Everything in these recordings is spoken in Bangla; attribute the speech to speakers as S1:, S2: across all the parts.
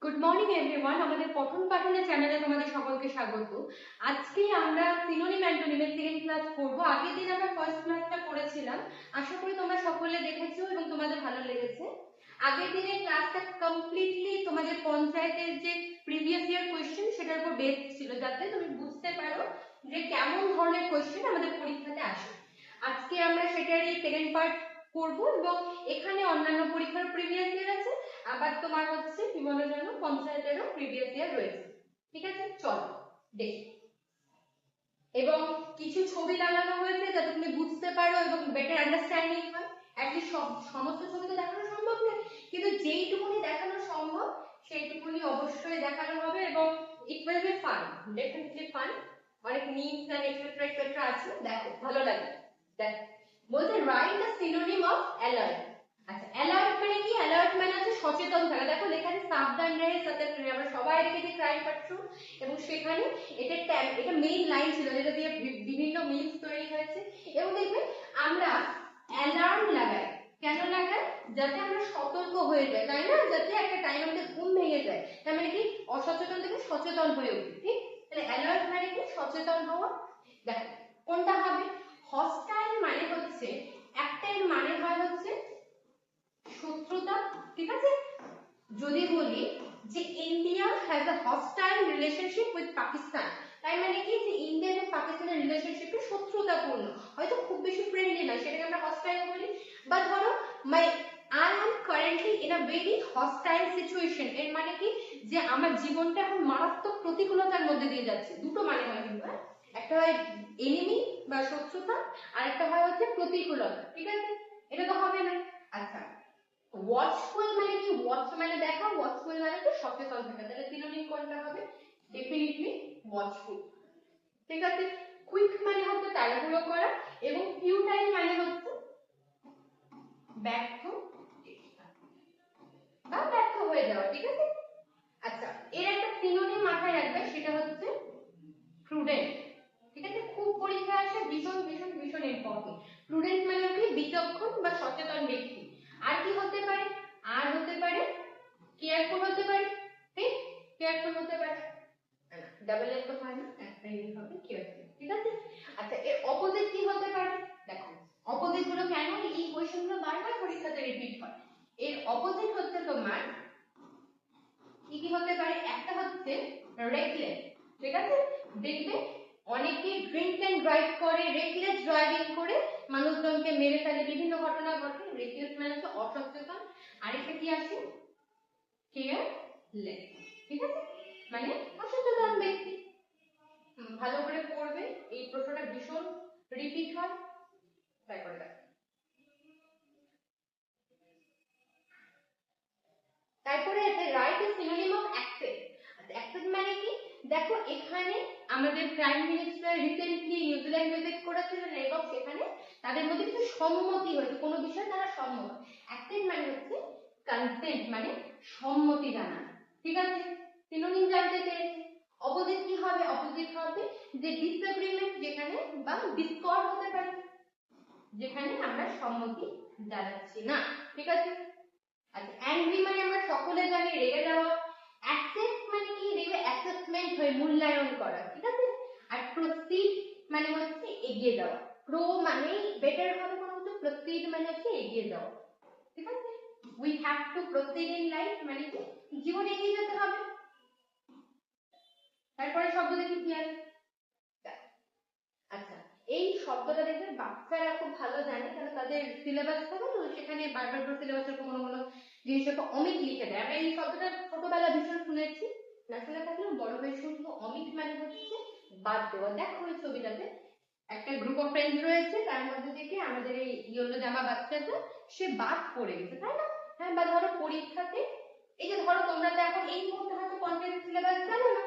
S1: গুড মর্নিং এভরিওয়ান, আমাদের পঠন পাঠনের চ্যানেলে তোমাদের সকলকে স্বাগত। আজকে আমরা সিনোনিম অ্যান্টোনিমের সেকেন্ড ক্লাস করব। আগের দিন আমরা ফার্স্ট ক্লাসটা করেছিলাম, আশা করি তোমরা সকলে দেখেছো এবং তোমাদের ভালো লেগেছে। আগের দিনের ক্লাসটা কমপ্লিটলি তোমাদের পঞ্চায়েতের যে প্রিভিয়াস ইয়ার কোয়েশ্চেন সেটার উপর বেস ছিল, যাতে তুমি বুঝতে পারো যে কেমন ধরনের কোয়েশ্চেন আমাদের পরীক্ষাতে আসে। আজকে আমরা সেটারই সেকেন্ড পার্ট করব এবং এখানে অন্যান্য পরীক্ষার প্রিভিয়াস ইয়ার আছে, আবার তোমার হচ্ছে কি বলে জানো পঞ্চায়েতেরও প্রিভিয়াস ইয়ার রয়েছে। ঠিক আছে, চলো দেখি। এবং কিছু ছবি লাগানো হয়েছে যাতে তুমি বুঝতে পারো এবং বেটার আন্ডারস্ট্যান্ডিং হয়। অ্যাটলিস্ট সমস্ত ছবি তো দেখানো সম্ভব নয়, কিন্তু যেইটুকুনি দেখানো সম্ভব সেইটুকুনি অবশ্যই দেখানো হবে এবং it will be fun, definitely fun. অনেক মিমস এন্ড এটসেট্রা এটসেট্রা আছে, দেখো ভালো লাগে। দেখো বলতে write the synonym of alert. আচ্ছা, অ্যালার্ট মানে কি? অ্যালার্ট মানে হচ্ছে সচেতন থাকা। দেখো লেখা আছে সাবধান রহে সতর্ক রহে। আমরা সবাই দেখেছি ক্রাইম পেট্রোল, এবং সেখানে এটা মেইন লাইন ছিল যেটা দিয়ে বিভিন্ন মিমস তৈরি হয়েছে। এবং দেখবে আমরা অ্যালার্ম লাগাই, কেন লাগাই? যাতে আমরা সতর্ক হয়ে যাই, তাই না? যাতে একটা টাইম আমাদের ঘুম ভেঙে যায়, তার মানে কি অসচেতন থেকে সচেতন হয়ে উঠি। ঠিক, তাহলে অ্যালার্ট মানে কি? সচেতন হওয়া। দেখো কোনটা হবে? হস্টাইল মানে হচ্ছে একটার মানে হয় হচ্ছে শত্রুতা। ঠিক আছে, যদি বলি যে India has a hostile relationship with Pakistan, তাই মানে কি যে ইন্ডিয়া এবং পাকিস্তানের রিলেশনশিপটা শত্রুতাপূর্ণ, হয়তো খুব বেশি ফ্রেন্ডলি নয়, সেটাকে আমরা হস্টাইল বলি। বা ধরো I am currently in a very hostile situation, এর মানে কি যে আমার জীবনটা এখন মারাত্মক প্রতিকূলতার মধ্যে দিয়ে যাচ্ছে। দুটো মানে হয় কিন্তু, একটা হয় এনিমি বা শত্রুতা, আর একটা হয় হচ্ছে প্রতিকূলতা। ঠিক আছে, এটা তো হবে না। আচ্ছা, ওয়াচফুল মানে কি? ওয়াচ মানে দেখা, ওয়াচফুল মানে কি সচেতন থাকা। তাহলে সিনোনিম কোনটা হবে? Definitely watchful. ঠিক আছে, কুইক মানে হচ্ছে তাড়াহুড়ো করা, এবং ফিউটাইল মানে হচ্ছে ব্যর্থ বা ব্যর্থ হয়ে যাওয়া। ঠিক আছে, আচ্ছা এর একটা সিনোনিম মাথায় রাখবে, সেটা হচ্ছে প্রুডেন্ট। ঠিক আছে, খুব পরীক্ষা আসে, ভীষণ ভীষণ ভীষণ ইম্পর্টেন্ট। প্রুডেন্ট মানে কি? বিচক্ষণ বা সচেতন ব্যক্তি। আর কি হতে পারে? আর হতে পারে কেয়ারফুল হতে পারে। ঠিক, কেয়ারফুল হতে পারে, ডাবল এর তো হয় না, একটা এই হবে কেয়ারফুল। ঠিক আছে, আচ্ছা এর অপোজিট কি হতে পারে? দেখো অপোজিট গুলো কেন এই কোশ্চেন গুলো বারবার পরীক্ষাতে রিপিট হয়। এর অপোজিট হচ্ছে তোমার কি কি হতে পারে? একটা হচ্ছে রেকলেস। ঠিক আছে, দেখবে অনেকে ড্রিঙ্ক এন্ড ড্রাইভ করে, রেকলেস ড্রাইভিং করে মানুষজনকে মেরে ফেলে, বিভিন্ন ঘটনা ঘটে। রেকলেস মানে হচ্ছে অসচেতন। আরেকটা কি আছে? কেয়ারলেস। ঠিক আছে, মানে অসচেতন ব্যক্তি। ভালো করে পড়বে, এই প্রশ্নটা ভীষণ রিপিট হয়, ট্রাই করে দেখো। তারপরে আছে write a synonym of access. Access মানে কি? দেখো এখানে আমাদের prime minister recently New Zealand visit করেছিলেন এবং সেখানে তাদের মধ্যে কিছু সম্মতি হয়েছে, কোনো বিষয়ে তারা সম্মত। অ্যাক্সেস মানে হচ্ছে কনসেন্ট, মানে সম্মতি জানানো। ঠিক আছে, সিনোনিম জানতে চেয়েছি। অপোজিট কি হবে? অপোজিট হবে যে ডিসএগ্রিমেন্ট, যেখানে বা ডিসকর্ড হতে পারে, যেখানে আমরা সম্মতি জানাচ্ছি না। ঠিক আছে, আচ্ছা অ্যাংরি মানে আমরা সকলে জানি রেগে যাওয়া। অ্যাকসেপ্ট মানে কি? রেগে অ্যাসেসমেন্ট হয়ে মূল্যায়ন করা। ঠিক আছে, আর প্রসিড মানে হচ্ছে এগিয়ে যাওয়া। প্রো মানে বেটার ভাবে কোনো কিছু, প্রসিড মানে হচ্ছে এগিয়ে যাওয়া। ঠিক আছে, we have to proceed in life মানে কি জীবনে এগিয়ে যেতে হবে। তারপরে শব্দ দেখি কি আছে। আচ্ছা এই শব্দটা দেখবে বাচ্চারা খুব ভালো জানে, কারণ তাদের সিলেবাস থাকে তো, সেখানে বারবার করে সিলেবাসের কোনো কোনো জিনিসটা অমিত লিখে দেয়। আমরা এই শব্দটা ছোটবেলা ভীষণ শুনেছি, না শুনে থাকলেও বড় হয়ে শুনবো। অমিত মানে হচ্ছে বাদ দেওয়া। দেখো এই ছবিটাতে একটা গ্রুপ অফ ফ্রেন্ডস রয়েছে, তার মধ্যে থেকে আমাদের এই ইয়েলো জামা বাচ্চাটা সে বাদ পড়ে গেছে, তাই না? হ্যাঁ, বা ধরো পরীক্ষাতে এই যে ধরো তোমরা তো এখন এই মুহূর্তে হয়তো পঞ্চায়েত সিলেবাস জানো না,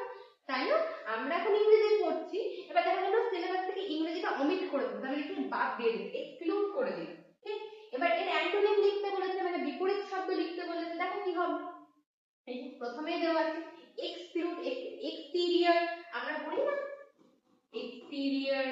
S1: তাই না? আমরা এখন ইংরেজি পড়ছি, এবার দেখা গেল সিলেবাস থেকে ইংরেজিটা অমিট করে দিল, তাহলে কি বাদ দিয়ে দিল, এক্সক্লুড করে দিল। ঠিক, এবার এর অ্যান্টোনিম লিখতে বলেছে, মানে বিপরীত শব্দ লিখতে বলেছে। দেখো কি হবে, এই যে প্রথমেই দেওয়া আছে এক্সক্লুড। এক্সটেরিয়র আমরা পড়ি না, এক্সটেরিয়র,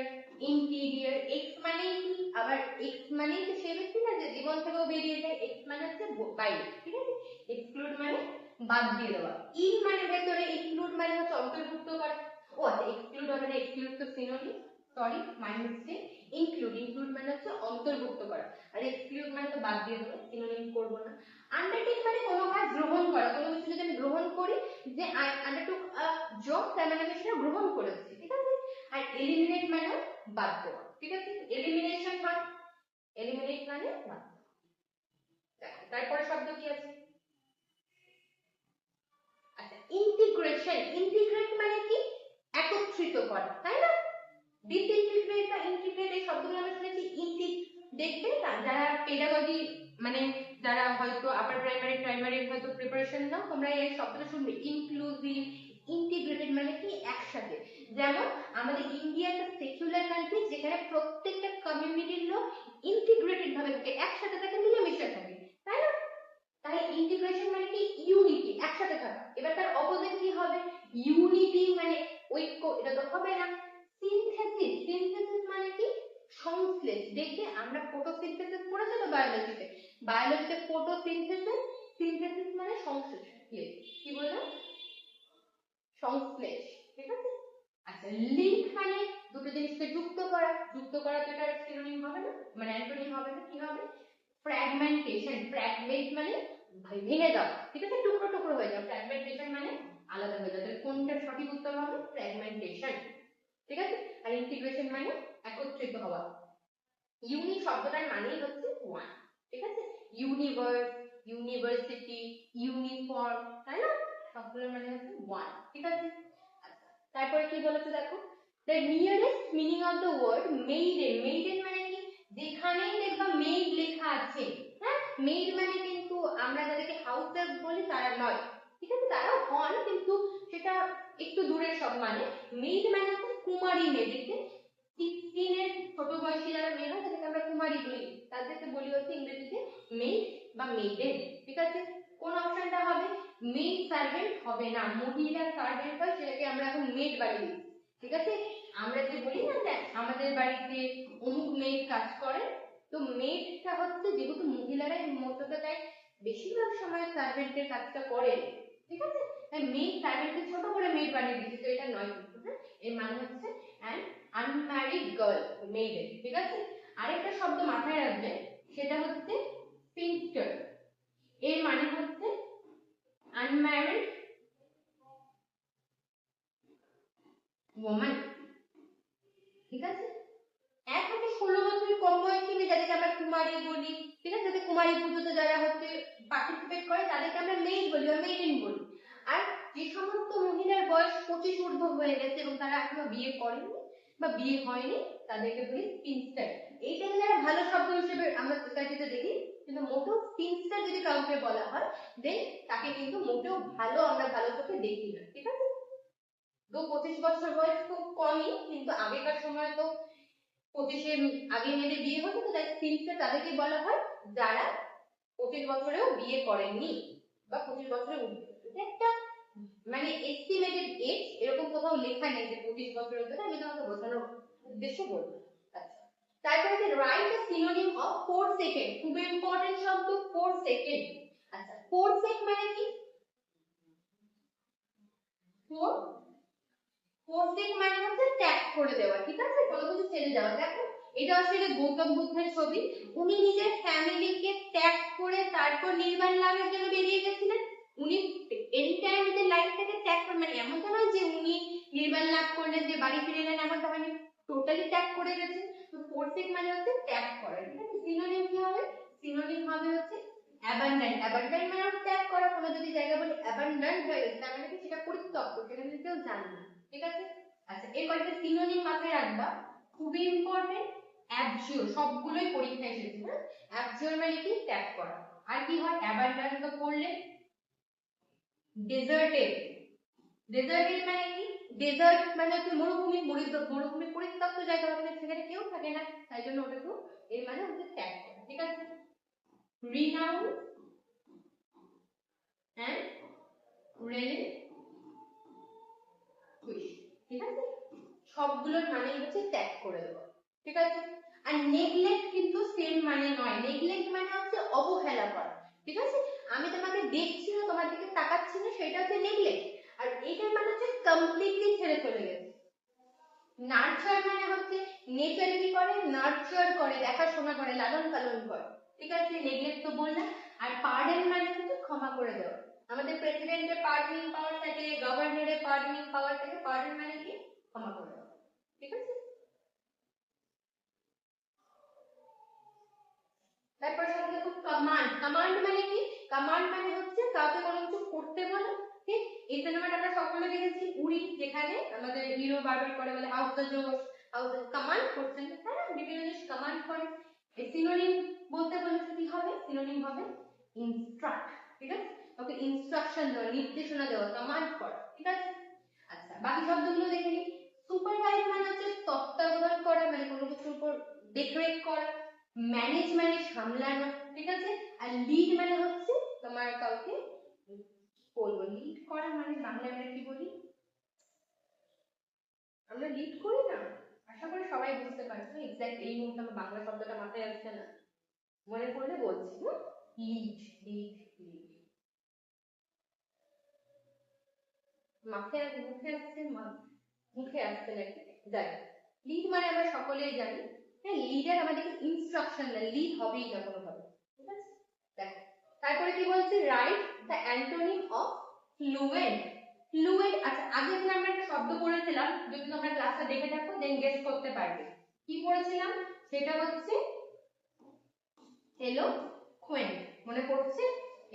S1: ইন্টেরিয়র। এক্স মানে কি? আবার এক্স মানে তো সে ব্যক্তি না যে জীবন থেকেও বেরিয়ে যায়, এক্স মানে হচ্ছে বাইরে। ঠিক আছে, এক্সক্লুড মানে বাদ দিয়ে দেওয়া। ইন মানে ভেতরে, ইনক্লুড মানে হচ্ছে অন্তর্ভুক্ত করা। ও আচ্ছা, এক্সক্লুড হবে না, এক্সক্লুড তো synonym, sorry my mistake. Include মানে হচ্ছে অন্তর্ভুক্ত করা, আর এক্সক্লুড মানে তো বাদ দিয়ে দেবো, সিনোনিম করব না। আন্ডারটেক মানে কোনো কাজ গ্রহণ করা, কোনো কিছু যদি আমি গ্রহণ করি, যে আই আন্ডারটুক আ জব, তার মানে আমি সেটা গ্রহণ করেছি, ঠিক আছে। আর এলিমিনেট মানে বাদ দেওয়া, ঠিক আছে। এলিমিনেশন হয়, এলিমিনেট মানে বাদ দেওয়া। তারপরে শব্দ কি আছে? আচ্ছা, ইন্টিগ্রেশন। ইন্টিগ্রেট মানে কি? একত্রিত করা, তাই না? ডিসইন্টিগ্রেট বা ইন্টিগ্রেট এই শব্দগুলো আমরা শুনেছি। দেখবে যারা পেডাগজি মানে যারা হয়তো আপার প্রাইমারি হয়তো প্রিপারেশন নাও, তোমরা এই শব্দটা শুনবে, ইনক্লুসিভ, ইন্টিগ্রেটেড মানে কি একসাথে। যেমন আমাদের ইন্ডিয়া একটা সেকুলার কান্ট্রি, যেখানে প্রত্যেকটা কমিউনিটির লোক ইন্টিগ্রেটেড ভাবে থাকে, একসাথে থাকে, মিলেমিশে থাকে, তাই না? তাহলে ইন্টিগ্রেশন মানে কি? ইউনিটি, একসাথে থাকা। এবার তার অপোজিট কি হবে? ইউনিটি মানে ঐক্য, এটা তো হবে না। সিনথেসিস, সিনথেসিস মানে কি? সংশ্লেষ। দেখবে আমরা ফটোসিনথেসিস পড়েছি তো বায়োলজিতে, বায়োলজিতে ফটোসিনথেসিস, সিনথেসিস মানে সংশ্লেষ। কি বললাম? সংশ্লেষ, ঠিক আছে। আচ্ছা, লিংক মানে দুটো জিনিসকে যুক্ত করা, যুক্ত করা তো এটার সিনোনিম হবে না, মানে অ্যান্টোনিম হবে না, কি হবে? ফ্র্যাগমেন্টেশন। ফ্র্যাগমেন্ট মানে ভেঙে যাওয়া, ঠিক আছে, টুকরো টুকরো হয়ে যাওয়া। ফ্র্যাগমেন্টেশন মানে আলাদা হয়ে যাওয়া। তাহলে কোনটা সঠিক উত্তর হবে? ফ্র্যাগমেন্টেশন, ঠিক আছে। আর ইন্টিগ্রেশন মানে একত্রিত হওয়া। ইউনি শব্দটার মানেই হচ্ছে ওয়ান, ঠিক আছে। ইউনিভার্স, ইউনিভার্সিটি, ইউনিফর্ম, তাই না? সবগুলোর মানে হচ্ছে ওয়ান, ঠিক আছে। আচ্ছা, তারপরে কি বলেছে দেখো, the nearest meaning of the word maiden. maiden মানে কি? যেখানেই দেখবা মেড লেখা আছে, হ্যাঁ, মেড মানে কিন্তু আমরা যাদেরকে হাউস ওয়াইফ বলি তারা নয়, ঠিক আছে, তারা হন কিন্তু সেটা একটু দূরের সব। মানে মেড মানে হচ্ছে কুমারী মেয়েদেরকে, 16 এর ছোট বয়সী যারা মেয়ে হয় তাদেরকে আমরা কুমারী বলি, তাদেরকে বলি হচ্ছে ইংরেজিতে মেড বা মেডেন, ঠিক আছে। কোন অপশনটা হবে? মেড সার্ভেন্ট হবে না, মহিলা সার্ভেন্ট হয় সেটাকে আমরা এখন মেড বানিয়ে দিই, ঠিক আছে। আমরা যে বলি না যে আমাদের বাড়িতে অমুক মেড কাজ করে, তো মেডটা হচ্ছে যেহেতু মহিলারাই মোটটা তাই বেশিরভাগ সময় সার্ভেন্টের কাজটা করে, ঠিক আছে, তাই মেড সার্ভেন্টকে ছোট করে মেড বানিয়ে দিচ্ছে, তো এটা নয় কিন্তু, হ্যাঁ। এর মানে হচ্ছে অ্যান আনম্যারিড গার্ল, মেডেন, ঠিক আছে। আরেকটা শব্দ মাথায় রাখবে, সেটা হচ্ছে স্পিনস্টার। এর মানে হচ্ছে আনম্যারিড ওম্যান, ঠিক আছে। 1 থেকে 16 বছরের কম বয়সী মেয়ে যাদেরকে আমরা কুমারী বলি, ঠিক আছে, যাদের কুমারী পুজোতে যারা হচ্ছে পার্টিসিপেট করে তাদেরকে আমরা মেড বলি বা মেডেন বলি। আর যে সমস্ত মহিলার বয়স 25 ঊর্ধ্ব হয়ে গেছে এবং তারা এখনো বিয়ে করেনি বা বিয়ে হয়নি, তাদেরকে বলি স্পিনস্টার। এইটা কিন্তু একটা ভালো শব্দ হিসেবে আমরা সোসাইটিতে দেখি, কিন্তু মোটেও স্পিনস্টার যদি কাউকে বলা হয় দেন তাকে কিন্তু মোটেও ভালো, আমরা ভালো চোখে দেখি না, ঠিক আছে। তো 25 বছর বয়স খুব কমই, কিন্তু আগেকার সময় তো 25 আগে মেয়েদের বিয়ে হতো, তো তাই স্পিনস্টার তাদেরকে বলা হয় যারা 25 বছরেও বিয়ে করেননি বা 25 বছরের ঊর্ধ্বে। এটা একটা মানে এস্টিমেটেড এজ, এরকম কোথাও লেখা নেই যে 25 বছর হতে, আমি তোমাকে বোঝানোর উদ্দেশ্য বলবো। আচ্ছা, তারপরে যে right the synonym of 4 second, খুব ইম্পর্টেন্ট শব্দ 4 সেকেন্ড। আচ্ছা, 4 সেক মানে কি? 4 পোস্টিং মানে হচ্ছে ট্যাগ করে দেওয়া, ঠিক আছে, কোনো কিছু ছেড়ে যাওয়া। দেখো এটা আসলে গৌতম বুদ্ধের ছবি, উনি নিজের ফ্যামিলিকে ট্যাগ করে তারপর নির্বাণ লাভের জন্য বেরিয়ে গেছিলেন। উনি এনি টাইম নিজের লাইফটাকে ট্যাগ করে, মানে এমন তো নয় যে উনি নির্বাণ লাভ করলেন যে বাড়ি ফিরে এলেন, এমনটা হয়নি, টোটালি ট্যাগ করে গেছেন। তো পোস্টিং মানে হচ্ছে ট্যাগ করা, ঠিক আছে। সিনোনিম কি হবে? সিনোনিম হবে হচ্ছে অ্যাবান্ডেন্ট। অ্যাবান্ডেন্ট মানে হচ্ছে ত্যাগ করা। কোনো যদি জায়গা বলি অ্যাবান্ডেন্ট হয়ে গেছে, তার মানে কি সেটা পরিত্যক্ত, সেখানে কেউ জানে না, ঠিক আছে। আচ্ছা, এর কয়েকটা সিনোনিম মাথায় রাখবা, খুবই ইম্পর্টেন্ট। অ্যাবজিওর, সবগুলোই পরীক্ষায় এসেছে, হ্যাঁ। অ্যাবজিওর মানে কি? ত্যাগ করা। আর কি হয়? অ্যাবান্ডেন্ট তো করলে। ডেজার্টেড, ডেজার্টেড মানে কি? ডেজার্ট মানে হচ্ছে মরুভূমি, মরুভূমি পরিত্যক্ত জায়গা, মানে সেখানে কেউ থাকে না, তাই জন্য ওটা তো এর মানে হচ্ছে ত্যাগ করা, ঠিক আছে। রিনাউন এন্ড রিলিকুইশ, ঠিক আছে, সবগুলোর মানে হচ্ছে ত্যাগ করে দেওয়া, ঠিক আছে। আর নেগলেক্ট কিন্তু সেম মানে নয়, নেগলেক্ট মানে হচ্ছে অবহেলা করা, ঠিক আছে। আমি তোমাকে দেখছি না, তোমার দিকে তাকাচ্ছি না, সেটা হচ্ছে নেগলেক্ট। আর এটার মানে হচ্ছে কমপ্লিটলি ছেড়ে চলে গেছে। নার্চার মানে হচ্ছে নেচার কি করে, নার্চার করে, দেখাশোনা করে, লালন পালন করে, ঠিক আছে। নেগলেক্ট তো বললাম। আর পার্ডন মানে হচ্ছে ক্ষমা করে দেওয়া। আমাদের প্রেসিডেন্টের পার্ডনিং পাওয়ার থাকে, গভর্নরের পার্ডনিং পাওয়ার থাকে। পার্ডন মানে কি, ক্ষমা করে দেওয়া, ঠিক আছে। তারপর সাথে দেখো কমান্ড। কমান্ড মানে কি, কমান্ড মানে হচ্ছে কাউকে কোনো কিছু করতে বলা, ঠিক। এই সিনেমাটা আমরা সকলে দেখেছি উড়ি, যেখানে আমাদের হিরো বারবার করে বলে হাউ দ্য জোশ, হাউ দ্য কমান্ড করছেন, হ্যাঁ বিভিন্ন জিনিস কমান্ড করে। এই সিনোনিম বলতে বলেছে কি হবে, সিনোনিম হবে ইনস্ট্রাক্ট, ঠিক আছে। ওকে ইনস্ট্রাকশন দেওয়া, নির্দেশনা দেওয়া, কমান্ড করা, ঠিক আছে। আচ্ছা বাকি শব্দগুলো দেখে নিই। সুপারভাইজ মানে হচ্ছে তত্ত্বাবধান করা, মানে কোনো কিছুর উপর দেখরেখ করা। ম্যানেজ মানে সামলানো, ঠিক আছে। আর লিড মানে হচ্ছে তোমার কাউকে বলবো, লিড করা মানে বাংলায় আমরা কি বলি, আমরা লিড করি না, আশা করি সবাই বুঝতে পারছো। এক্স্যাক্ট এই মুহূর্তে আমার বাংলা শব্দটা মাথায় আসছে না, মনে পড়লে বলছি। লিড, লিড, লিড, মাথায় মুখে আসছে, মুখে আসছে নাকি, যাই। লিড মানে আমরা সকলেই জানি, হ্যাঁ লিডার আমাদেরকে ইনস্ট্রাকশন দেয়, লিড হবেই না কোনোভাবে, ঠিক আছে। দেখো তারপরে কি বলছে, right the antonym of fluent. Fluent, আচ্ছা আগে দিন আমরা একটা শব্দ পড়েছিলাম, যদি তোমরা ক্লাসটা দেখে থাকো দেন গেস করতে পারবে কি পড়েছিলাম, সেটা হচ্ছে এলোকুয়েন্ট। মনে পড়ছে?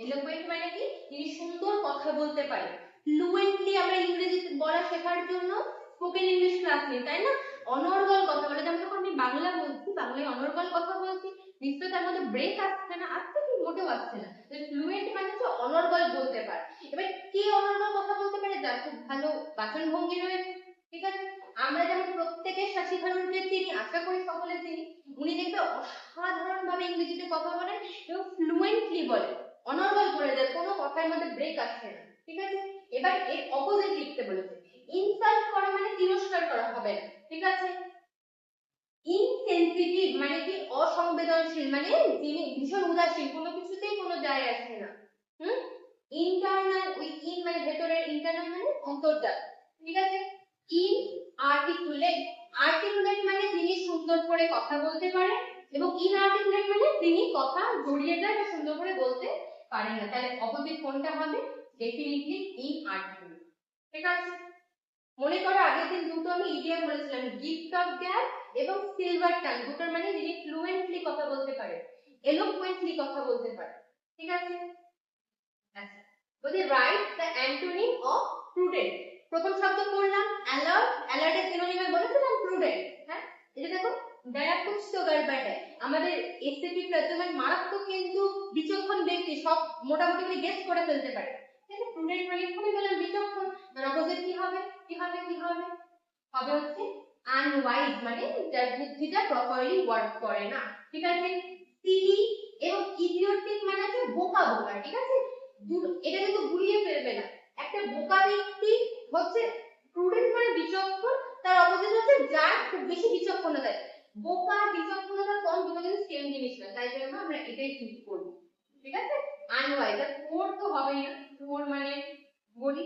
S1: এলোকুয়েন্ট মানে কি, যিনি সুন্দর কথা বলতে পারে। ফ্লুয়েন্টলি আমরা ইংরেজি বলা শেখার জন্য স্পোকেন ইংলিশ ক্লাস নিই, তাই না। অনর্গল কথা বলে, যেমন যখন আমি বাংলা বলছি, বাংলায় অনর্গল কথা বলছি, নিশ্চয়ই তার মধ্যে ব্রেক আসছে না, আসছে কি, মোটেও আসছে না। ফ্লুয়েন্ট মানে হচ্ছে অনর্গল বলতে পারে। এবার কে অনর্গল কথা বলতে পারে, যার খুব ভালো বাচন ভঙ্গি রয়েছে, ঠিক আছে। আমরা যেমন প্রত্যেকের শশী থারুরকে চিনি, আশা করি সকলে চিনি, উনি দেখবে অসাধারণ ভাবে ইংরেজিতে কথা বলেন এবং ফ্লুয়েন্টলি বলেন, অনর্গল বলে যায়, কোনো কথার মধ্যে ব্রেক আসছে না, ঠিক আছে। এবার এর অপোজিট লিখতে বলেছে। ইনসাল্ট করা মানে তিরস্কার করা হবে না, ঠিক আছে। ইনসেনসিটিভ মানে কি, অসংবেদনশীল, মানে যিনি ভীষণ উদাসীন, কোনো কিছুতেই কোনো যায় আসে না। ইন্টারনাল, ওই ইন মানে ভেতরের, ইন্টারনাল মানে অন্তর্জাল, ঠিক আছে। ইনআর্টিকুলেট, আর্টিকুলেট মানে যিনি সুন্দর করে কথা বলতে পারে, এবং ইনআর্টিকুলেট মানে তিনি কথা জড়িয়ে যায় বা সুন্দর করে বলতে পারেন না। তাহলে অপোজিট কোনটা হবে, ডেফিনিটলি ইনআর্টিকুলেট, ঠিক আছে। মনে করো আগের দিন দুটো আমি ইডিয়াম বলেছিলাম, গিফট অফ গ্যাপ এবং সিলভার টাং, দুটোর মানে যিনি ফ্লুয়েন্টলি কথা বলতে পারে, এলোকুয়েন্টলি কথা বলতে পারে, ঠিক আছে। আচ্ছা বলি right the antonym of prudent. প্রথম শব্দ পড়লাম অ্যালার্ট, অ্যালার্টের সিনোনিমে বলেছিলাম প্রুডেন্ট, হ্যাঁ। এই দেখো দয়া কুছ তো গড়বড় है, আমাদের এসএপি প্রত্যেক মারাত্মক কিন্তু বিচক্ষণ ব্যক্তি সব মোটামুটি গেস করে ফেলতে পারে, ঠিক আছে। প্রুডেন্ট মানে এক্ষুনি বললাম বিচক্ষণ, আর অপোজিট কি হবে, কি হবে, কি হবে, হবে হচ্ছে আনওয়াইজ, মানে যার বুদ্ধিটা প্রপারলি ওয়ার্ক করে না, ঠিক আছে। সিলি এবং ইডিওটিক মানে হচ্ছে বোকা বোকা, ঠিক আছে। এটা কিন্তু ঘুরিয়ে ফেলবে না, একটা বোকা ব্যক্তি হচ্ছে প্রুডেন্ট মানে বিচক্ষণ, তার অপোজিট হচ্ছে যার খুব বেশি বিচক্ষণতা। বোকা বিচক্ষণতা কম, দুটো কিন্তু সেম জিনিস না, তাই জন্য আমরা এটাই চুজ করব, ঠিক আছে। আনওয়াইজ, আর ফোর তো হবেই না, ফোর মানে বলি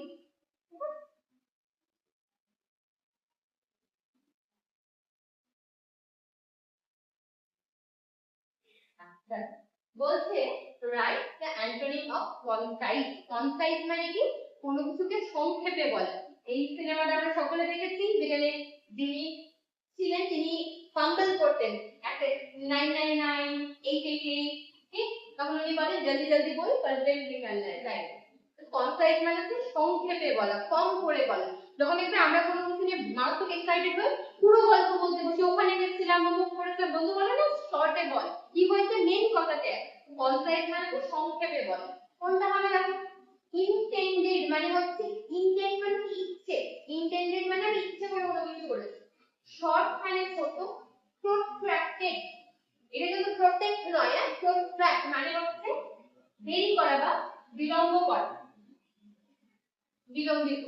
S1: বলছে right the antonym of concise. Concise মানে কি, কোনো কিছুকে সংক্ষেপে বলা। এই সিনেমাটা আমরা সকলে দেখেছি, যেখানে যিনি ছিলেন তিনি ফাম্বল করতেন, একটা 999 888, ঠিক, তখন উনি বলেন জলদি জলদি বল কন্টেন্ট নিকালনা है, রাইট। কনসাইজ মানে হচ্ছে সংক্ষেপে বলা, কম করে বলা। যখন একটু আমরা কোনো কিছু নিয়ে মারাত্মক এক্সাইটেড হই, পুরো গল্প বলতে বসে, ওখানে গেছিলাম, অমুক করেছিলাম, বন্ধু বলে না শর্টে বল, কি হয়েছে মেইন কথাটা। কনসাইজ মানে হচ্ছে সংক্ষেপে বলা। কোনটা হবে দেখো, ইনটেন্ডেড মানে হচ্ছে, ইনটেন্ড মানে ইচ্ছে, ইনটেন্ডেড মানে আমি ইচ্ছে করে কোনো কিছু করেছি। শর্ট মানে ছোট, প্রোট্রাক্টেড, এটা কিন্তু প্রোটেক্ট নয়, প্রোট্রাক্ট মানে হচ্ছে দেরি করা বা বিলম্ব করা, বিলম্বিত,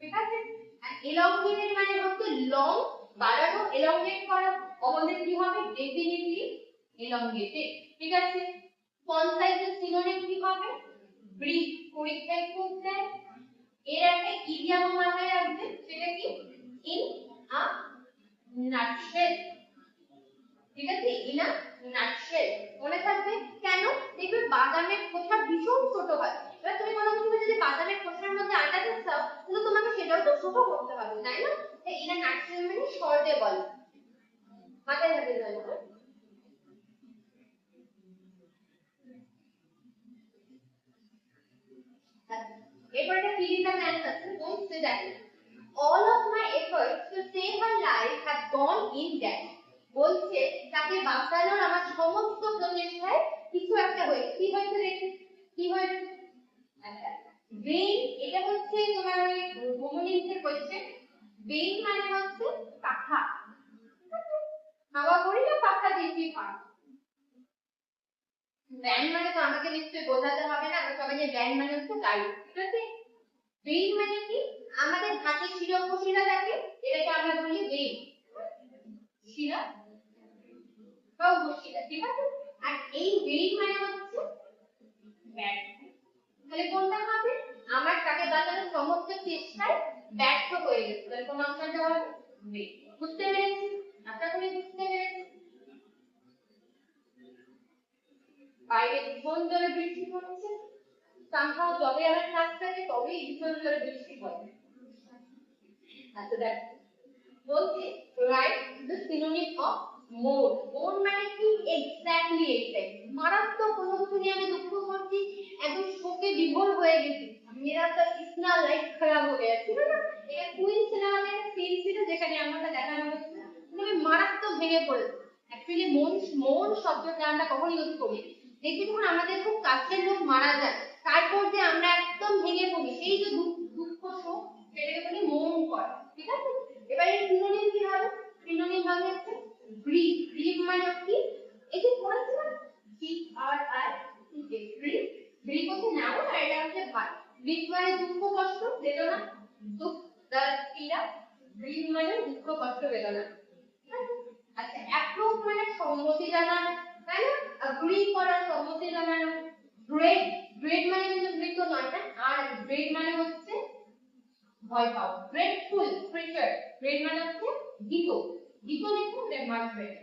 S1: ঠিক আছে। আর elongated মানে হচ্ছে লং, বাড়ানো, elongate করা, অপোজিট কি হবে, ডেফিনিটলি elongated, ঠিক আছে। কনসাইজ এর সিনোনিম কি হবে, ব্রিফ পরীক্ষায় খুব দেয়। এর একটা ইডিয়াম মাথায় রাখবে, সেটা কি ইন আ নাটশেল। ঠিক আছে, ইন আ নাটশেল মনে থাকবে। কেন? দেখবে বাদামের খোসা ভীষণ ছোট হয়। এবার তুমি কোনো কিছু যদি বাদামের খোসার মধ্যে আটাতে চাও তাহলে তোমাকে সেটাও তো ছোট করতে হবে, তাই না? ইন আ নাটশেল মানে শর্টে বল, মাথায় রাখবে জানো। এরপর একটা fill in the blanks আছে, বলছে দেখো all of my efforts to save her life have gone in that। বলছে তাকে বাঁচানোর আমার সমস্ত প্রচেষ্টায় কিছু একটা হয়েছে। কি হয়েছে দেখি, কি হয়েছে? আচ্ছা, vein এটা হচ্ছে তোমার ওই হোমোনিমসের কোয়েশ্চেন। vein মানে হচ্ছে পাখা, হাওয়া করি না পাখা দিচ্ছি পাখা। ভ্যান মানে তো আমাকে নিশ্চয়ই বোঝাতে হবে না, আমরা সবাই যে ভ্যান মানে হচ্ছে গাড়ি, ঠিক আছে? vein মানে কি? আমাদের হাতে শিরা উপশিরা থাকে, এটাকে আমরা বলি vein, শিরা বা উপশিরা, ঠিক আছে? আর এই vein মানে হচ্ছে ব্যর্থ। তাহলে কোনটা হবে? আমার তাকে বাঁচানোর সমস্ত চেষ্টায় ব্যর্থ হয়ে গেছে, তাহলে কোন অপশনটা হবে? vein। বুঝতে পেরেছি? আশা করি বুঝতে পেরেছি। বাইরে ভীষণ জোরে বৃষ্টি পড়ছে, somehow যবে আমার ক্লাস থাকে তবেই ভীষণ জোরে বৃষ্টি পড়ে। আচ্ছা দেখো বলছি write the synonym of more. More মানে কি? এক্স্যাক্টলি এইটাই। মারাত্মক কোনো কিছু নিয়ে আমি দুঃখ করছি, একদম শোকে বিভোর হয়ে গেছি, মেরা তো ইতনা লাইফ খারাপ হয়ে গেছে, ছিল না? এটা কুইন সিনেমাতে একটা সিন ছিল যেখানে আমাকে দেখানো হয়েছিল আমি মারাত্মক ভেঙে পড়েছি। অ্যাকচুয়ালি মন, মন শব্দটা আমরা কখন ইউজ করি? দেখি যখন আমাদের খুব কাছের লোক মারা যায় তারপর যে আমরা একদম ভেঙে পড়ি, সেই যে দুঃখ শোক, সেটাকে বলি মন করা, ঠিক আছে? এবারে সিনোনিম কি হবে? সিনোনিম হবে হচ্ছে গ্রিফ। গ্রিফ মানে কি? এই যে পড়েছি না, জি আর আই গ্রিফ। গ্রিফ হচ্ছে নাউন আর এটা হচ্ছে ভার্ব। গ্রিফ মানে দুঃখ কষ্ট বেদনা, দুঃখ দর্দ পীড়া। গ্রিফ মানে দুঃখ কষ্ট বেদনা। আচ্ছা, অ্যাপ্রুভ মানে সম্মতি জানানো, তাই না? এগ্রি করা, সম্মতি জানানো। গ্রেড, গ্রেড মানে কিন্তু মৃত নয়, না? আর গ্রেড মানে হচ্ছে ভয় পাও। গ্রেটফুল ক্রিচার, গ্রেট মানে হচ্ছে গীত, গীত লিখতে মাছ গ্রেট।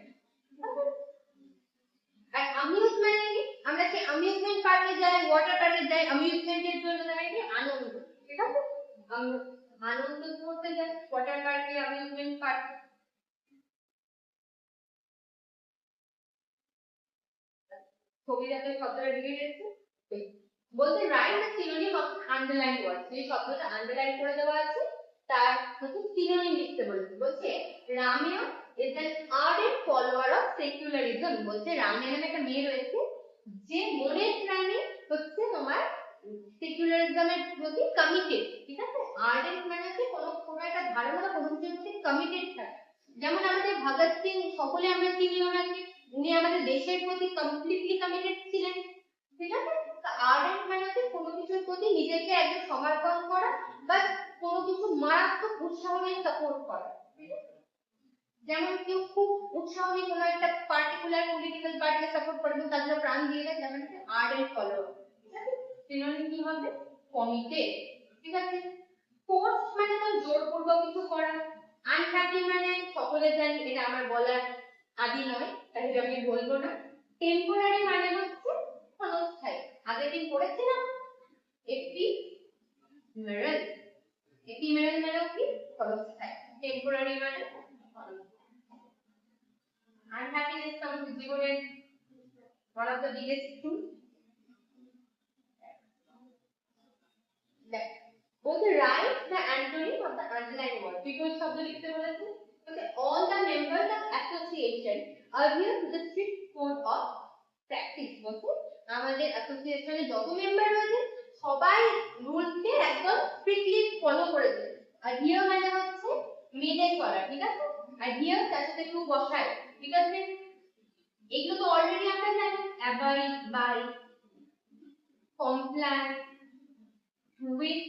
S1: আর অ্যামিউজ মানে কি? আমরা কি অ্যামিউজমেন্ট পার্কে যাই, ওয়াটার পার্কে যাই, অ্যামিউজমেন্টের জন্য যাই কি আনন্দ, ঠিক আছে? আমরা আনন্দ করতে যাই ওয়াটার পার্কে, অ্যামিউজমেন্ট পার্কে। ছবিটাতে শব্দটা লিখে দিয়েছে, বলতে write the synonym of underline word. যে শব্দটা আন্ডারলাইন করে দেওয়া আছে তার হচ্ছে সিনোনিম লিখতে বলেছে। বলছে Ramiya is an ardent follower of secularism. বলছে রামিয়া নামে একটা মেয়ে রয়েছে যে মনের প্রাণে হচ্ছে তোমার সেকুলারিজমের প্রতি কমিটেড, ঠিক আছে? আর্ডেন্ট মানে হচ্ছে কোনো একটা ধারণা বা কোনো কিছুর প্রতি কমিটেড থাকে। যেমন আমাদের ভগৎ সিং, সকলে আমরা চিনি ওনাকে, উনি আমাদের দেশের প্রতি কমপ্লিটলি কমিটেড ছিলেন, ঠিক আছে? আর্ডেন্ট মানে হচ্ছে কোনো কিছুর প্রতি নিজেকে একদম সমর্পণ করা বা কোনো কিছু মারাত্মক উৎসাহ নিয়ে সাপোর্ট করা। যেমন কেউ খুব উৎসাহ নিয়ে কোনো একটা পার্টিকুলার পলিটিক্যাল পার্টিকে সাপোর্ট করে তার জন্য প্রাণ দিয়ে দেয়, যেমন আর্ডেন্ট ফলোয়ার, ঠিক আছে? সিনোনিম কি হবে? কমিটেড, ঠিক আছে? ফোর্স মানে তো জোরপূর্বক কিছু করা। আনহ্যাপি মানে সকলে জানি, এটা আমার বলার আদি নয়, তাই আমি বলবো না। টেম্পোরারি মানে হচ্ছে ক্ষণস্থায়ী, আগের দিন পড়েছিলাম এফিমেরাল। এফিমেরাল মানে কি? ক্ষণস্থায়ী। টেম্পোরারি মানে আনহ্যাপিনেস আমাদের জীবনের one of the biggest truth। দেখ বলতে write the antonym of the underline word. Because শব্দ লিখতে বলেছে, বলতে all the members of association adhere to the strict code of practice। বলতে আমাদের অ্যাসোসিয়েশনে যত মেম্বার রয়েছে সবাই রুলকে একদম স্ট্রিক্টলি ফলো করেছে। adhere মানে হচ্ছে মেনে চলা, ঠিক আছে? adhere তার সাথে একটু বসায়, ঠিক আছে? এগুলো তো অলরেডি আমরা জানি, abide by, comply with,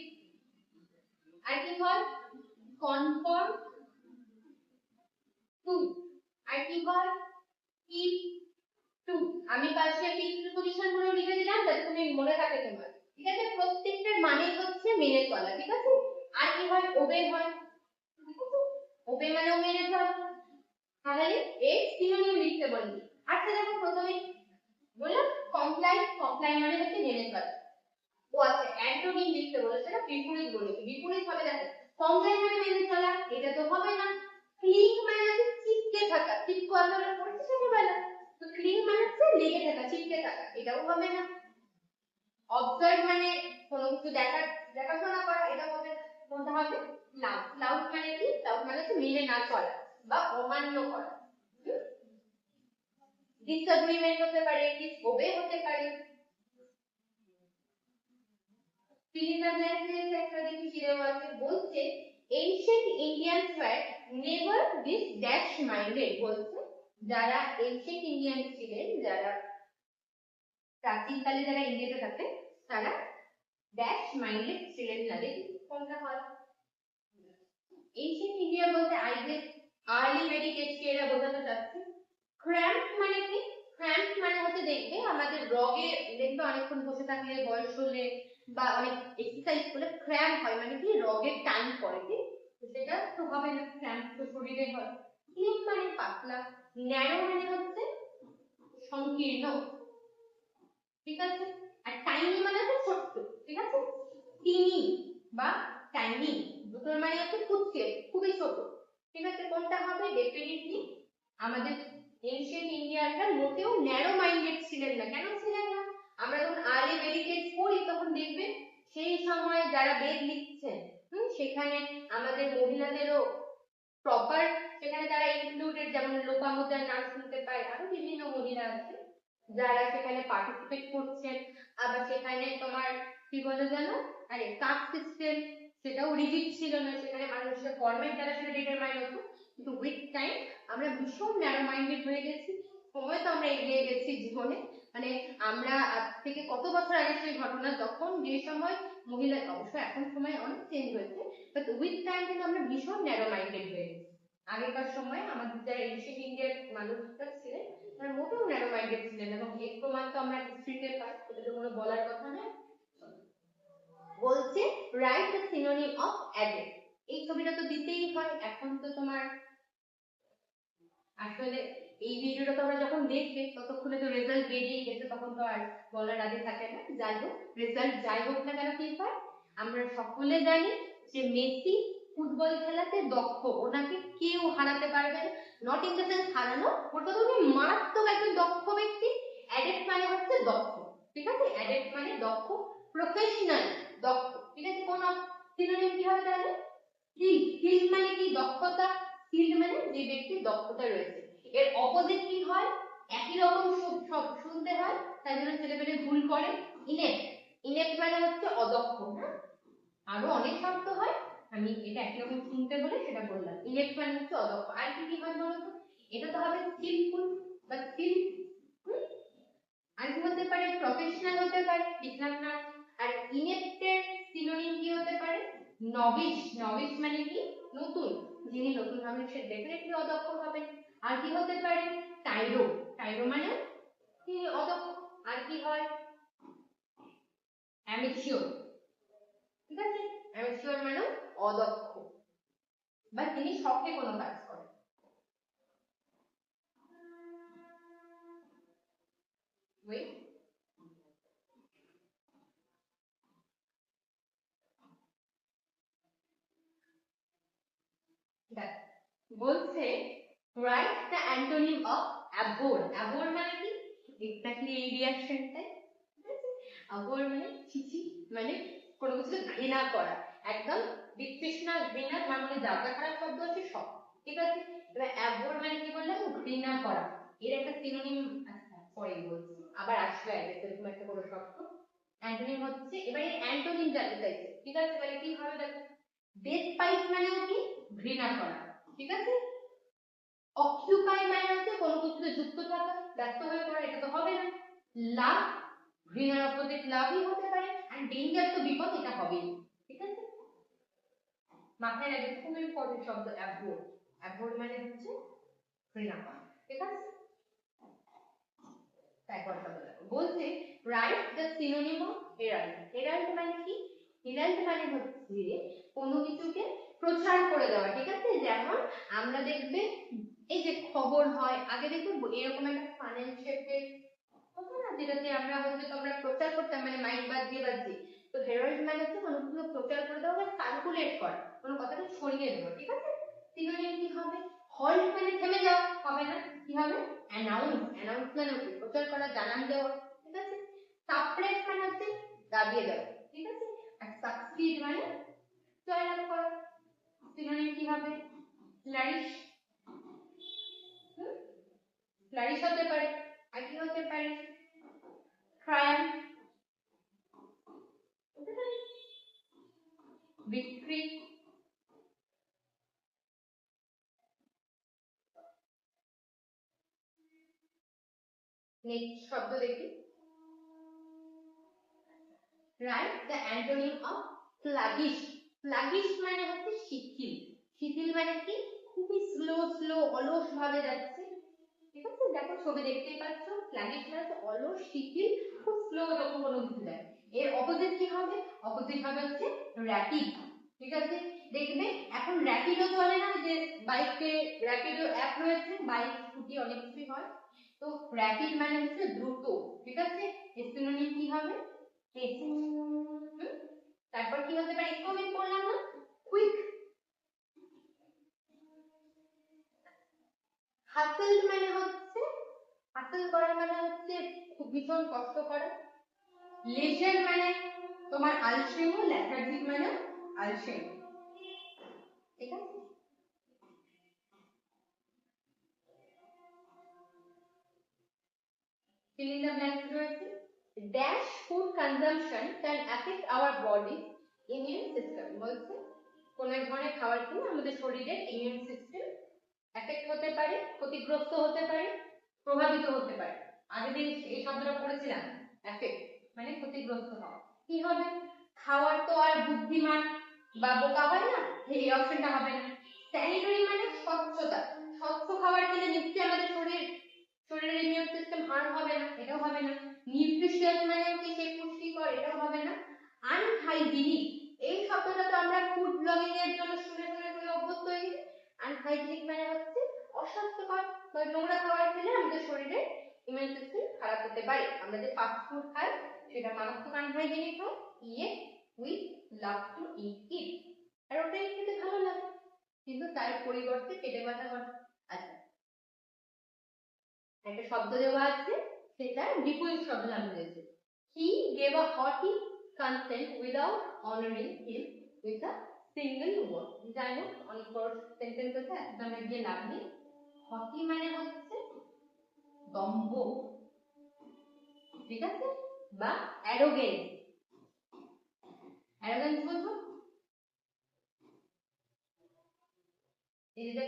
S1: আর কি হয় conform to, আর কি হয় keep to। আমি পাশে keep preposition গুলো লিখে দিলাম যাতে তুমি মনে থাকে তোমার, ঠিক আছে, প্রত্যেকটার মানে হচ্ছে মেনে চলা। ঠিক আছে, আর কি হয়, ওবে হয়, ওবে মানেও মেনে চলা। তাহলে এর সিনোনিম লিখতে বলছি। আচ্ছা দেখো, প্রথমে বললাম কমপ্লাই, কমপ্লাই মানে হচ্ছে মেনে চলা। ও আচ্ছা, অ্যান্টোনিম লিখতে বলেছে না, বিপরীত বলেছে। বিপরীত হবে, দেখো কমপ্লাই মানে মেনে চলা, এটা তো হবে না। ক্লিং মানে হচ্ছে চিপকে থাকা, চিপকো আমরা পড়েছি ছোটবেলা, তো ক্লিং মানে হচ্ছে লেগে থাকা, চিপকে থাকা, এটাও হবে না। অবজার্ভ মানে কোনো কিছু দেখাশোনা করা, এটা হবে। কোনটা হবে, লাউড। লাউড মানে কি, লাউড মানে হচ্ছে মেনে না চলা বা অমান্য করা। ডিসএগ্রিমেন্ট হতে পারে, ডিসওবে হতে পারে। একটা দেখি কিরকম আছে, বলছে ancient Indians were never this dash minded। বলছে যারা ancient Indian ছিলেন, যারা প্রাচীনকালে যারা ইন্ডিয়াতে থাকে, তারা ড্যাশ মাইন্ডেড ছিলেন না। দেখি কোনটা হয়। এনশিয়েন্ট ইন্ডিয়া বলতে আই গেস আর্লি ভেদিক এজকে এরা বোঝাতে চাচ্ছে। ক্র্যাম্প মানে কি, ক্র্যাম্প মানে হচ্ছে দেখবে আমাদের রগে দেখবে অনেকক্ষণ বসে থাকলে, বয়স হলে বা অনেক এক্সারসাইজ করলে ক্র্যাম্প হয়, মানে কি রগে টাইম পড়ে, ঠিক, সেটা তো হবে না, ক্র্যাম্প তো শরীরে হয়। স্লিম মানে পাতলা, ন্যারো মানে হচ্ছে সংকীর্ণ, ঠিক আছে, আর টাইনি মানে হচ্ছে ছোট্ট, ঠিক আছে, টিনি বা টাইনি দুটোর মানে হচ্ছে কুচকে, খুবই ছোট, ঠিক আছে। কোনটা হবে, ডেফিনেটলি আমাদের এনশিয়েন্ট ইন্ডিয়ানরা মোটেও ন্যারো মাইন্ডেড ছিলেন না। কেন ছিলেন না, আমরা যখন আর্লি ভেদিক এজ পড়ি তখন দেখবে সেই সময় যারা বেদ লিখছেন, সেখানে আমাদের মহিলাদেরও প্রপার সেখানে তারা ইনক্লুডেড, যেমন লোপামুদ্রার নাম শুনতে পাই, আরো বিভিন্ন মহিলা আছে যারা সেখানে পার্টিসিপেট করছেন। আবার সেখানে তোমার কি বলে জানো, আরে কাস্ট সিস্টেম সেটাও রিজিড ছিল না, সেখানে মানুষের কর্মের দ্বারা সেটা ডিটারমাইন হতো। কিন্তু উইথ টাইম আমরা ভীষণ ন্যারো মাইন্ডেড হয়ে গেছি, সময় তো আমরা এগিয়ে গেছি জীবনে, মানে আমরা আজ থেকে কত বছর আগে সেই ঘটনা, যখন যে সময় মহিলা, অবশ্যই এখন সময় অনেক চেঞ্জ হয়েছে, বাট উইথ টাইম কিন্তু আমরা ভীষণ ন্যারো মাইন্ডেড হয়ে গেছি। আগেকার সময় আমাদের যারা এনশিয়েন্ট ইন্ডিয়ার মানুষরা ছিলেন তারা মোটেও ন্যারো মাইন্ডেড ছিলেন, এবং এর প্রমাণ তো আমরা হিস্ট্রিতে পাই, এটা তো কোনো বলার কথা নয়। বলছে right the synonym of added, এই ছবিটা তো দিতেই হয়। এখন তো তোমার আসলে এই ভিডিওটা তোমরা যখন দেখবে ততক্ষণে তো রেজাল্ট বেরিয়ে গেছে, তখন তো আর বলার আগে থাকে না। যাই হোক, রেজাল্ট যাই হোক না কেন, কি হয় আমরা সকলে জানি যে মেসি ফুটবল খেলাতে দক্ষ, ওনাকে কেউ হারাতে পারবে না। নট ইন দ্য সেন্স হারানো, ওটা তো উনি মারাত্মক একজন দক্ষ ব্যক্তি। অ্যাডেপ্ট মানে হচ্ছে দক্ষ, ঠিক আছে, অ্যাডেপ্ট মানে দক্ষ, প্রফেশনাল দক্ষ, ঠিক আছে। কোন সিনোনিম কি হবে তাহলে, স্কিল। স্কিল মানে কি, দক্ষতা। স্কিল মানে যে ব্যক্তির দক্ষতা রয়েছে। এর অপোজিট কি হয়, একই রকম সব শুনতে হয়, তাই জন্য ছেলেমেয়ে ভুল করে। ইনেপ্ট, ইনেপ্ট মানে হচ্ছে অদক্ষ, হ্যাঁ, আরো অনেক শব্দ হয়, আমি এটা একই রকম শুনতে বলে সেটা বললাম। ইনেপ্ট মানে হচ্ছে অদক্ষ। আর কি কি হয় বলতো, এটা তো হবে স্কিলফুল বা স্কিল, আর কি হতে পারে, প্রফেশনাল হতে পারে, লিখলাম না। আর ইনেপ্টের সিনোনিম কি হতে পারে, নবিশ। নবিশ মানে কি, নতুন, যিনি নতুন হবেন সে ডেফিনেটলি অদক্ষ হবে। আর কি হতে পারে, টাইরো। টাইরো মানে কি, অদক্ষ। আর কি হয়, অ্যামেচিওর, ঠিক আছে, অ্যামেচিওর মানে অদক্ষ বা তিনি শখে কোনো কাজ করেন। ওয়েট, বলছে রাইট দ্য অ্যান্টোনিম অফ অ্যাবোর। অ্যাবোর মানে কি, এক্স্যাক্টলি এই রিঅ্যাকশনটাই, অ্যাবোর মানে ছিছি, মানে কোনো কিছু ঘৃণা করা, একদম বিতৃষ্ণা, ঘৃণা মানে যা যা খারাপ শব্দ আছে সব, ঠিক আছে। এবার অ্যাবোর মানে কি বললাম, ঘৃণা করা। এর একটা সিনোনিম, আচ্ছা পরে বলছি, আবার আসবে এরকম একটা কোনো শব্দ। অ্যান্টোনিম হচ্ছে, এবার এই অ্যান্টোনিম জানতে চাইছে, ঠিক আছে, তাহলে কি হবে দেখো, ডেসপাইট মানেও কি, ঘৃণা করা, ঠিক আছে। অকুপাই মানে হচ্ছে কোনো কিছুতে যুক্ত থাকা, ব্যস্ত হয়ে পড়া, এটা তো হবে না। লাভ, ঘৃণার অপোজিট লাভই হতে পারে। আর ডেঞ্জার তো বিপদ, এটা হবেই, ঠিক আছে। মাথায় রাখবে, খুব ইম্পর্টেন্ট শব্দ অ্যাভয়েড। অ্যাভয়েড মানে হচ্ছে ঘৃণা করা, ঠিক আছে। তাই কথা বলতে বলছে right the synonym of Herald. Herald মানে কি? হেরাল্ড মানে হচ্ছে কোনো কিছুকে প্রচার করে দেওয়া, ঠিক আছে? যেমন আমরা দেখবে এই যে খবর হয়, আগে দেখবে এরকম একটা ফানেল শেপের হতো না, যেটাতে আমরা হচ্ছে তোমরা প্রচার করতাম, মানে মাইক বাজিয়ে বাজিয়ে। তো হেরাল্ড মানে হচ্ছে কোনো কিছু প্রচার করে দেওয়া বা সার্কুলেট করা, কোনো কথাকে ছড়িয়ে দেওয়া, ঠিক আছে? সিনোনিম কি হবে? হল্ট মানে থেমে যাওয়া, হবে না, কি হবে? অ্যানাউন্স। অ্যানাউন্স মানে হচ্ছে প্রচার করা, জানান দেওয়া, ঠিক আছে? সাপ্রেস মানে হচ্ছে দাবিয়ে দেওয়া, ঠিক আছে? আর সাকসিড মানে জয়লাভ করা। সিনোনিম কি হবে? ফ্লারিশ। ফ্লারিশ হতে পারে, আর কি হতে পারে? Triumf, victory. নেক্সট শব্দ দেখি, right the antonym of sluggish. Sluggish মানে হচ্ছে শিথিল। শিথিল মানে কি? খুবই স্লো স্লো, অলস ভাবে যাচ্ছে, ঠিক আছে? দেখো ছবি দেখতেই পাচ্ছ, স্লাগিশ মানে অলস, শিথিল, খুব স্লো যখন কোনো কিছু যায়। এর অপোজিট কি হবে? অপোজিট হবে হচ্ছে র‍্যাপিড, ঠিক আছে? দেখবে এখন র‍্যাপিডও চলে না, যে বাইকে র‍্যাপিডো অ্যাপ রয়েছে, বাইক স্কুটি অনেক কিছুই হয়। তো র‍্যাপিড মানে হচ্ছে দ্রুত, ঠিক আছে? এর সিনোনিম কি হবে? তারপর কি হতে পারে? একটু আমি বললাম না, কুইক। হাসেল মানে হচ্ছে, হাসেল করা মানে হচ্ছে খুব ভীষণ কষ্ট করা। লেজার মানে তোমার আলসেমো, লেথার্জিক মানে আলসেমো, ঠিক আছে? fill in the blanks রয়েছে, dash food consumption can affect our body immune system। বলছে কোন এক ধরনের খাবার খেলে আমাদের শরীরের ইমিউন সিস্টেম এফেক্ট হতে পারে, ক্ষতিগ্রস্ত হতে পারে, প্রভাবিত হতে পারে। আগের দিন এই শব্দটা পড়েছিলাম, এফেক্ট মানে ক্ষতিগ্রস্ত হওয়া। কি হবে? খাওয়ার তো আর বুদ্ধিমান বা বোকা হয় না, এই অপশনটা হবে না। স্যানিটারি মানে স্বচ্ছতা, স্বচ্ছ খাবার খেলে নিশ্চয়ই আমাদের শরীরের ইমিউন সিস্টেম হার্ম হবে না, এটাও হবে না। নিউট্রিশিয়াস মানে কি? সে পুষ্টিকর, এটাও হবে না। আনহাইজিনিক, এই শব্দটা তো আমরা ফুড ব্লগিং এর জন্য শুনে শুনে শুনে অভ্যস্ত হয়ে গেছি। আনহাইজিনিক মানে হচ্ছে অস্বাস্থ্যকর বা নোংরা খাবার খেলে আমাদের শরীরে ইমিউন সিস্টেম খারাপ হতে পারে। আমরা যে ফাস্ট ফুড খাই সেটা মারাত্মক আনহাইজিনিক হয়, ইয়েট উই লাভ টু ইট ইট, আর ওটাই খেতে ভালো লাগে, কিন্তু তার পরিবর্তে পেটে ব্যথা করে। আচ্ছা, একটা শব্দ দেওয়া আছে, সেটা বিপরীত শব্দ নাম দিয়েছে। He gave a haughty consent without honoring him with a single word। যাই হোক, অনেক বড় সেন্টেন্স আছে, একদমে গিয়ে লাভ নেই। হটি মানে হচ্ছে দম্ভ, ঠিক আছে? বা অ্যারোগেন্স। অ্যারোগেন্স বোঝো? এই যে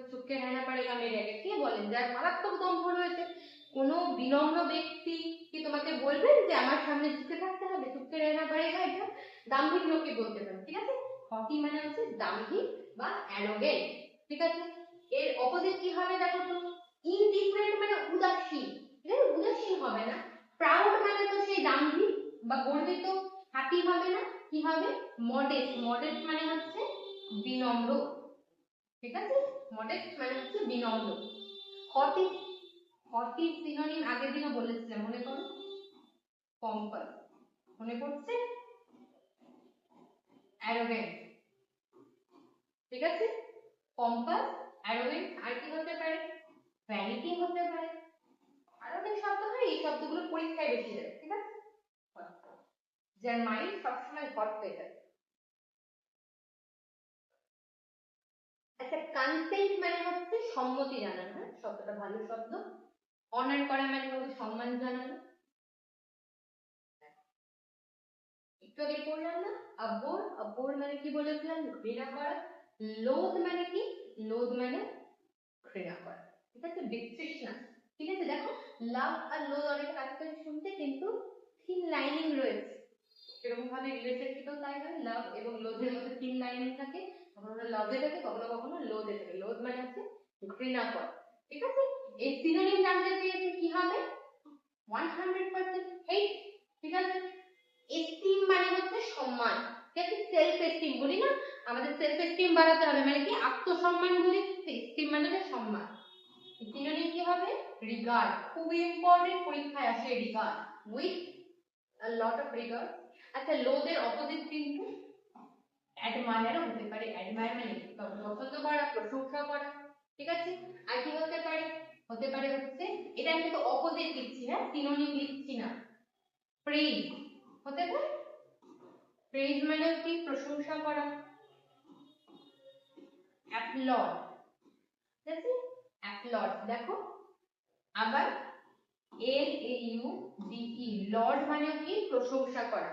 S1: চুপকে रहना पड़ेगा मेरे आगे, কে বলেন? যার মারাত্মক দম্ভ রয়েছে। কোনো বিনম্র ব্যক্তি কি তোমাকে বলবেন যে আমার সামনে ঝুঁকে থাকতে হবে, চুপকে रहना पड़ेगा? এটা দাম্ভিক লোককে বলতে পারে, ঠিক আছে? হটি মানে হচ্ছে দাম্ভিক বা অ্যারোগেন্ট, ঠিক আছে? এর অপোজিট কি হবে দেখো তো? ইনডিফারেন্ট মানে উদাসীন, ঠিক আছে? উদাসীন হবে না। প্রাউড মানে তো সেই দাম্ভিক বা গর্বিত, হ্যাপি হবে না, কি হবে? মডেস্ট। মডেস্ট মানে হচ্ছে বিনম্র, ঠিক আছে? মডেস্ট মানে হচ্ছে বিনম্র। হটি, হটি সিনোনিম আগের দিনও বলেছিলাম, মনে করো? পম্পাস, মনে পড়ছে? অ্যারোগেন্ট, ঠিক আছে? পম্পাস, অ্যারোগেন্ট, আর কি হতে পারে? ভ্যানিটি হতে পারে। আরো অনেক শব্দ হয়, এই শব্দগুলো পরীক্ষায় বেশি যায়, ঠিক আছে? যার মাইন্ড সবসময় হট হয়ে যায়। আচ্ছা, কনসেন্ট মানে হচ্ছে সম্মতি জানানো, হ্যাঁ শব্দটা ভালো শব্দ। অনার করা মানে হচ্ছে সম্মান জানানো। একটু আগে পড়লাম না, আব্বর। আব্বর মানে কি বলেছিলাম? ঘৃণা করা। লোধ মানে কি? লোধ মানে ঘৃণা করা, ঠিক আছে? বিতৃষ্ণা, ঠিক আছে? দেখো লাভ আর লোধ অনেক কাছাকাছি শুনতে, কিন্তু থিন লাইনিং রয়েছে, এরকম ভাবে রিলেশনশিপও তাই হয়, লাভ এবং লোধের মধ্যে থিন লাইনিং থাকে, কখনো লাভে থাকে, কখনো কখনো লোধে থাকে। লোধ মানে হচ্ছে ঘৃণা করা, ঠিক আছে? এই সিনোনিম জানতে চেয়েছে কি হবে? 100% হেট, ঠিক আছে? সম্মান, ঠিক আছে, সেলফ এস্টিম বলি না, আমাদের সেলফ এস্টিম বাড়াতে হবে, মানে কি আত্মসম্মান বলি, এস্টিম মানে সম্মান। সিনোনিম কি হবে? রিগার্ড, খুবই ইম্পর্টেন্ট, পরীক্ষায় আসে regard, with a lot of regard. আচ্ছা, লোভ এর অপোজিট কিন্তু অ্যাডমায়ারও হতে পারে। অ্যাডমায়ার মানে কি? পছন্দ করা, প্রশংসা করা, ঠিক আছে। আর কি হতে পারে? হতে পারে হচ্ছে, এটা আমি তো অপোজিট লিখছি, হ্যাঁ, সিনোনিম লিখছি না। প্রেজ হতে পারে, প্রেজ মানে কি? প্রশংসা করা। অ্যাপ্লড, ঠিক আছে, অ্যাপ্লড দেখো। আবার এল এ ইউ ডি ই, লর্ড মানে কি? প্রশংসা করা।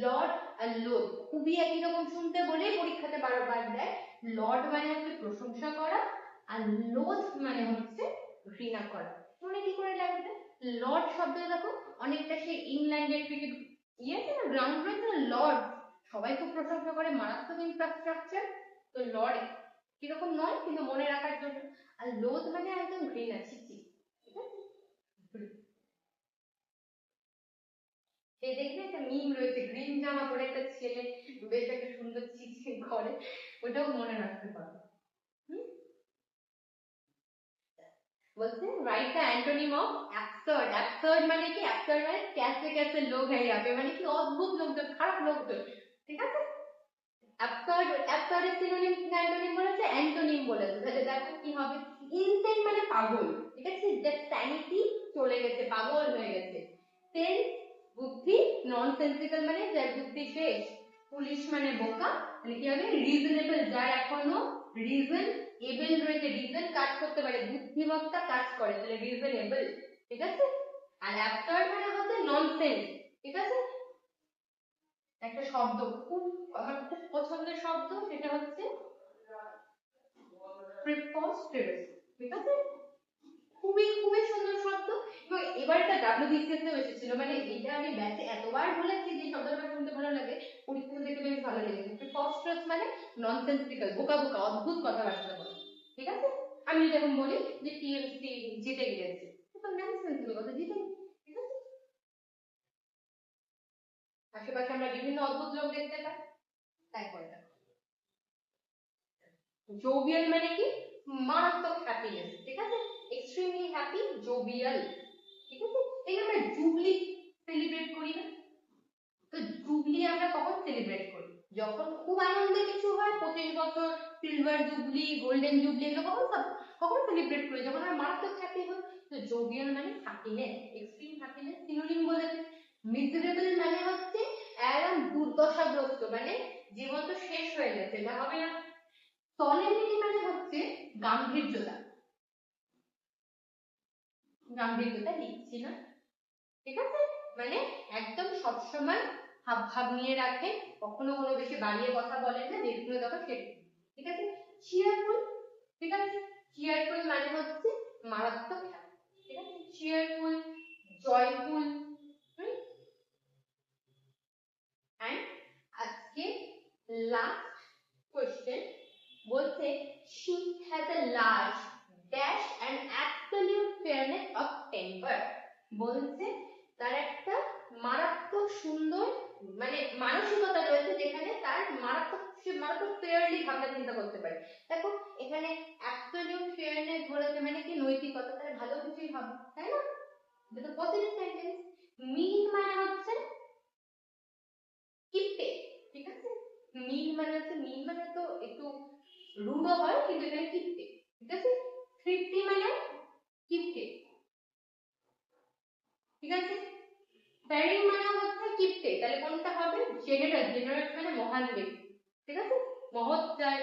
S1: লর্ড আর লোড খুবই একই রকম শুনতে বলে পরীক্ষাতে বারবার দেয়। লর্ড মানে হচ্ছে প্রশংসা করা, আর লোড মানে হচ্ছে ঘৃণা করা। মনে কি করে লাগবে? লর্ড শব্দটা দেখো অনেকটা সেই ইংল্যান্ডের ক্রিকেট আছে না, গ্রাউন্ড রয়েছে না, লর্ড সবাই খুব প্রশংসা করে, মারাত্মক ইনফ্রাস্ট্রাকচার। তো লর্ড কিরকম নয়, কিন্তু মনে রাখার জন্য। আর লোড মানে একদম ঘৃণা, ছিচি, ঠিক আছে। এই দেখবে একটা মিম রয়েছে, গ্রিন জামা পরে একটা ছেলে বেশ একটা সুন্দর ছিচি করে, ওটাও মনে রাখতে পারো। বলছে right the antonym of absurd. Absurd মানে কি? অ্যাবসার্ড মানে ক্যাসে ক্যাসে লোক হয়ে যাবে, মানে কি অদ্ভুত লোকজন, খারাপ লোকজন, ঠিক আছে। অ্যাবসার্ড, অ্যাবসার্ড এর সিনোনিম অ্যান্টোনিম বলেছে, অ্যান্টোনিম বলেছে, তাহলে দেখো কি হবে? ইনসেন মানে পাগল, ঠিক আছে, দ্য স্যানিটি চলে গেছে, পাগল হয়ে গেছে। সেন্স বুদ্ধি, ননসেন্সিক্যাল মানে যার বুদ্ধি শেষ, ফুলিশ মানে বোকা, মানে কি হবে? রিজনেবল, যার এখনো রিজন এবল রয়েছে, রিজন কাজ করতে পারে, বুদ্ধিমত্তা কাজ করে, তাহলে রিজনেবল, ঠিক আছে। আর অ্যাবসার্ড মানে হচ্ছে ননসেন্স, ঠিক আছে। একটা শব্দ খুব আমার খুব পছন্দের শব্দ, সেটা হচ্ছে প্রিপোস্টেরাস, ঠিক আছে, খুবই খুবই সুন্দর শব্দ। এবং এবার এটা ডাব্লিউবিসিএস এও এসেছিল, মানে এটা আমি ব্যাচে এতবার বলেছি যে শব্দটা আমার শুনতে ভালো লাগে, পরীক্ষা দেখে বেশ ভালো লেগেছে। প্রিপোস্টেরাস মানে ননসেন্সিক্যাল, বোকা বোকা, অদ্ভুত কথাবার্তা বলে, ঠিক আছে। আমি যদি এখন বলি যে টিএমসি জিতে গিয়েছে, তো ননসেন্সিক্যাল কথা, জিতে, ঠিক আছে। আশেপাশে আমরা বিভিন্ন অদ্ভুত লোক দেখতে পাই। তারপরে জোভিয়াল মানে কি? মারাত্মক হ্যাপিনেস, ঠিক আছে, এক্সট্রিমলি হ্যাপি, জোভিয়াল, ঠিক আছে। এই আমরা জুবলি সেলিব্রেট করি না, তো জুবলি আমরা কখন সেলিব্রেট করি? যখন খুব আনন্দের কিছু হয়, 25 বছর, সিলভার জুবলি, গোল্ডেন জুবলি, এগুলো কখন কখন সেলিব্রেট করি? যখন আমরা মারাত্মক হ্যাপি হই। তো জোভিয়াল মানে হ্যাপিনেস, এক্সট্রিম হ্যাপিনেস। সিনোনিম বলেছে মিজারেবল মানে হচ্ছে একদম দুর্দশাগ্রস্ত, মানে জীবন তো শেষ হয়ে গেছে, এটা হবে না। সলেনিটি মানে হচ্ছে গাম্ভীর্যতা, গাম্ভীর্যতা লিখছি না, ঠিক আছে, মানে একদম সবসময় হাব ভাব নিয়ে রাখে, কখনো কোনো বেশি বাড়িয়ে কথা বলেন না, যেগুলো দেখো সেটা, ঠিক আছে। চিয়ারফুল, ঠিক আছে, চিয়ারফুল মানে হচ্ছে মারাত্মক হ্যাপি, ঠিক আছে, চিয়ারফুল, জয়ফুল। এন্ড আজকে লাস্ট কোশ্চেন বলছে she has a large dash and absolute fairness of temper। বলছে তার একটা মারাত্মক সুন্দর মানে মানসিকতা রয়েছে, যেখানে তার মারাত্মক, সে মারাত্মক ফেয়ারলি ভাবনা চিন্তা করতে পারে। দেখো এখানে অ্যাবসলিউট ফেয়ারনেস বলেছে, মানে কি নৈতিকতা, তাহলে ভালো কিছুই হবে, তাই না? এটা তো পজিটিভ সেন্টেন্স। মিন মানে হচ্ছে কিপটে, ঠিক আছে, মিন মানে হচ্ছে, মিন মানে তো একটু রুডও হয়, কিন্তু এখানে কিপটে, ঠিক আছে। তৃপ্তি মানে কিপটে, ঠিক আছে। ফেয়ারিং মানে হচ্ছে কিপটে, তাহলে কোনটা হবে? জেনারেস, জেনারেস মানে মহান ব্যক্তি, ঠিক আছে, মহৎ যার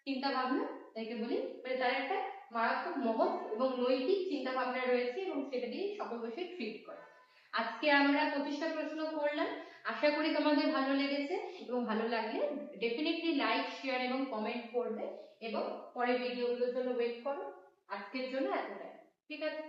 S1: চিন্তা ভাবনা, তাইকে বলি, মানে তার একটা মারাত্মক মহৎ এবং নৈতিক চিন্তা ভাবনা রয়েছে, এবং সেটা দিয়ে সকল বসে ট্রিট করে। আজকে আমরা 25টা প্রশ্ন করলাম, আশা করি তোমাদের ভালো লেগেছে, এবং ভালো লাগলে ডেফিনেটলি লাইক, শেয়ার এবং কমেন্ট করবে, এবং পরের ভিডিওগুলোর জন্য ওয়েট করো। আজকের জন্য এতটাই, ঠিক আছে।